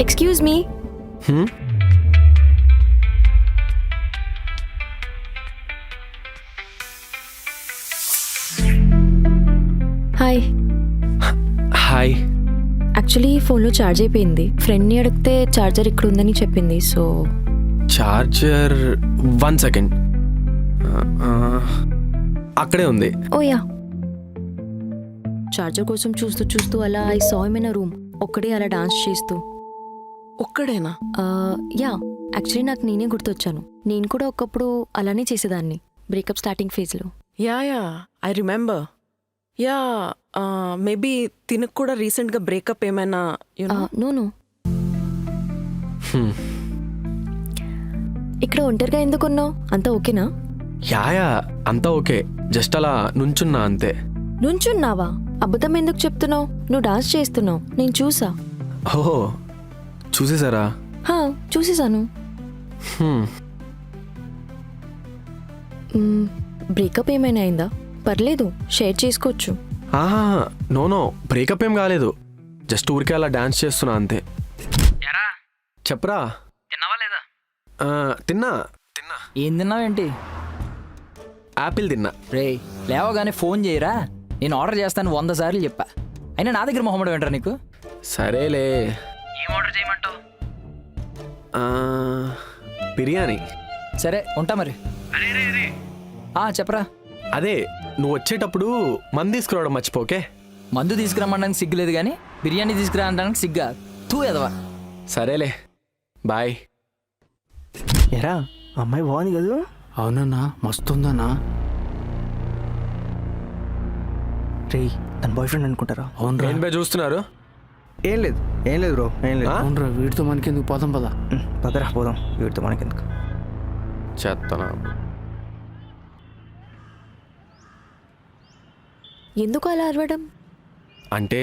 Excuse me. Hi. Hi. Actually ఫోన్లో charge అయిపోయింది. ఫ్రెండ్ని అడిగితే ఛార్జర్ ఇక్కడ ఉందని చెప్పింది. So charger 1 second. అక్కడే ఉంది. ఓ యా. చార్జర్ కోసం చూస్తూ చూస్తూ అలా I saw him in a room. ఒక్కడే అలా డాన్స్ చేస్తూ. ఒక్కడేనా? యా, యాక్చువల్లీ నాకు నేనే గుర్తొచ్చాను. నేను కూడా ఒకప్పుడు అలానే చేసేదాన్ని బ్రేకప్ స్టార్టింగ్ ఫేజ్లో. Yeah I remember. Yeah maybe తినకు కూడా రీసెంట్గా బ్రేకప్ ఏమైనా నో. ఇక్కడ ఒంటరిగా ఎందుకున్నావు? అంతా ఓకేనా? యా అంతా ఓకే. జస్ట్ అలా నుంచున్నా అంతే. నుంచున్నావా? అబద్ధం ఎందుకు చెప్తున్నావు? నువ్వు డాన్స్ చేస్తున్నావు, నేను చూసా. ఓహో, చూసేసారా? చూసేసాను. బ్రేకప్ ఏమైనా అయిందా? పర్లేదు, షేర్ చేసుకోవచ్చు. నో బ్రేకప్ ఏం కాలేదు. జస్ట్ ఊరికే అలా డాన్స్ చేస్తున్నా అంతే. చెప్పరా? తిన్నావా లేదా? తిన్నా. ఏం తిన్నావేంటి? యాపిల్ తిన్నా. రే లేవగానే ఫోన్ చేయరా, నేను ఆర్డర్ చేస్తాను 100 సార్లు చెప్పా. అయినా నా దగ్గర మొహమ్మడు వెంటరా నీకు. సరేలే. ఏం ఆర్డర్ చేయమంటావు? బిర్యానీ. సరే ఉంటా మరి. చెప్పరా. అదే నువ్వు వచ్చేటప్పుడు మంది తీసుకురావడం మర్చిపోకే. మందు తీసుకురమ్మడానికి సిగ్గులేదు కానీ బిర్యానీ తీసుకురా అనడానికి సిగ్గా. తూ ఎదవా. సరేలే, బాయ్. ఎరా అమ్మాయి బాగుంది కదా? అవునన్నా, మస్తుందన్నా. రే తన బాయ్ ఫ్రెండ్ అనుకుంటారా? అవునరా. ఏం బే చూస్తున్నారు? ఏం లేదు బ్రో, ఏం లేదు. అవునరా, వీటితో మనకెందుకు, పోదాం పదా. పదరా పోదాం, వీటితో మనకెందుకు. చేస్తానా? ఎందుకు అలా అరవడం? అంటే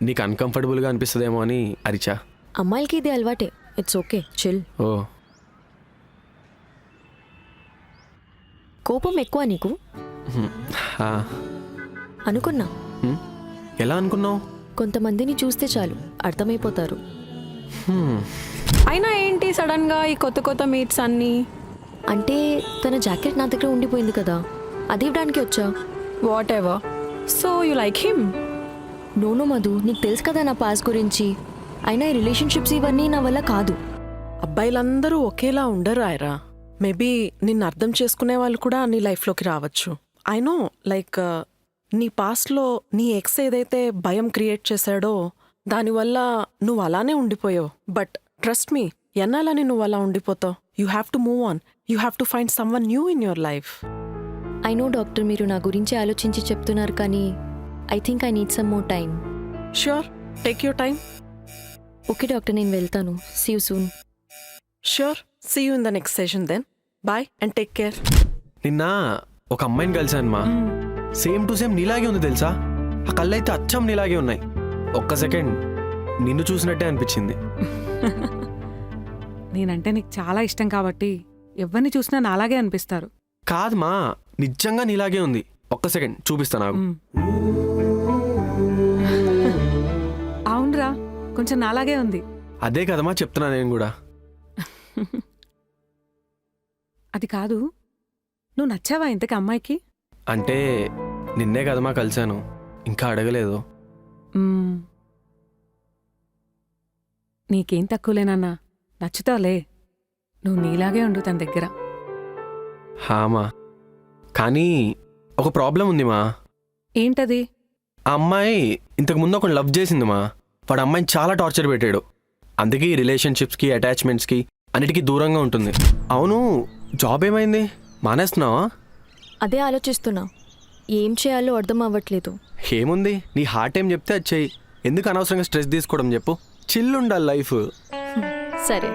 నీకు అన్కంఫర్టబుల్గా అనిపిస్తుందేమో అని అరిచా. అమ్మాయిలకి ఇది అలవాటే. It's okay, chill. ఓ, కోపం ఎక్కువ నీకు? అనుకున్నా. ఎలా అనుకున్నావు? కొంతమందిని చూస్తే చాలు అర్థమైపోతారు. అయినా ఏంటి సడన్ గా ఈ కొత్త కొత్త మీట్స్ అన్ని? అంటే తన జాకెట్ నా దగ్గర ఉండిపోయింది కదా, అది ఇవ్వడానికి వచ్చా. Whatever. So you like him? నోను మధు, నీకు తెలుసు కదా నా పాస్ గురించి. అయినా ఈ రిలేషన్షిప్స్ ఇవన్నీ నా వల్ల కాదు. అబ్బాయిలందరూ ఒకేలా ఉండరు ఐరా. మేబీ నిన్ను అర్థం చేసుకునే వాళ్ళు కూడా నీ లైఫ్లోకి రావచ్చు. ఐ నో, లైక్ నీ పాస్ట్లో నీ ఎక్స్ ఏదైతే భయం క్రియేట్ చేశాడో దానివల్ల నువ్వు అలానే ఉండిపోయావు. బట్ ట్రస్ట్ మీ, ఎన్నాలని నువ్వు అలా ఉండిపోతావు? You have to move on. You have to find someone new in your life. I know doctor, మీరు నా గురించి ఆలోచించి చెప్తున్నారు, కానీ I think I need some more time. Sure, take your time. Okay doctor, నేను వెళ్తాను. See you soon. Sure, see you in the next session then. Bye and take care. నిన్న ఒక అమ్మాయిని కలిసాను మా. సేమ్ టు సేమ్ నీలాగే ఉంది తెలుసా. ఆ కళ్ళైతే అచ్చం నీలాగే ఉన్నాయి. ఒక్క సెకండ్ నిన్ను చూసినట్టే అనిపించింది. నేనంటే నీకు చాలా ఇష్టం కాబట్టి ఎవరిని చూసినా నాలాగే అనిపిస్తారు. కాదు మా, నిజంగా నీలాగే ఉంది. ఒక్క సెకండ్ చూపిస్తా నాకు. అవునరా, కొంచెం నాలాగే ఉంది. అదే కదమ్మా చెప్తున్నా నేను కూడా. అది కాదు, నువ్వు నచ్చావా ఇంతకి అమ్మాయికి? అంటే నిన్నే కదమ్మా కలిశాను, ఇంకా అడగలేదు. నీకేం తక్కువలేనన్నా, నచ్చుతావులే. నువ్వు నీలాగే ఉండు తన దగ్గర. హామా, కానీ ఒక ప్రాబ్లం ఉంది మా. ఏంటది? ఆ అమ్మాయి ఇంతకు ముందు ఒక లవ్ చేసింది మా. వాడు అమ్మాయిని చాలా టార్చర్ పెట్టాడు. అందుకే ఈ రిలేషన్షిప్స్కి, అటాచ్మెంట్స్కి అన్నిటికీ దూరంగా ఉంటుంది. అవును, జాబ్ ఏమైంది? మానేస్తున్నావా? అదే ఆలోచిస్తున్నా. ఏం చేయాలో అర్థం అవ్వట్లేదు. ఏముంది, నీ హార్ట్ ఏం చెప్తే అది చెయ్యి. ఎందుకు అనవసరంగా స్ట్రెస్ తీసుకోవడం చెప్పు. చిల్ ఉండాలి లైఫ్. సరే.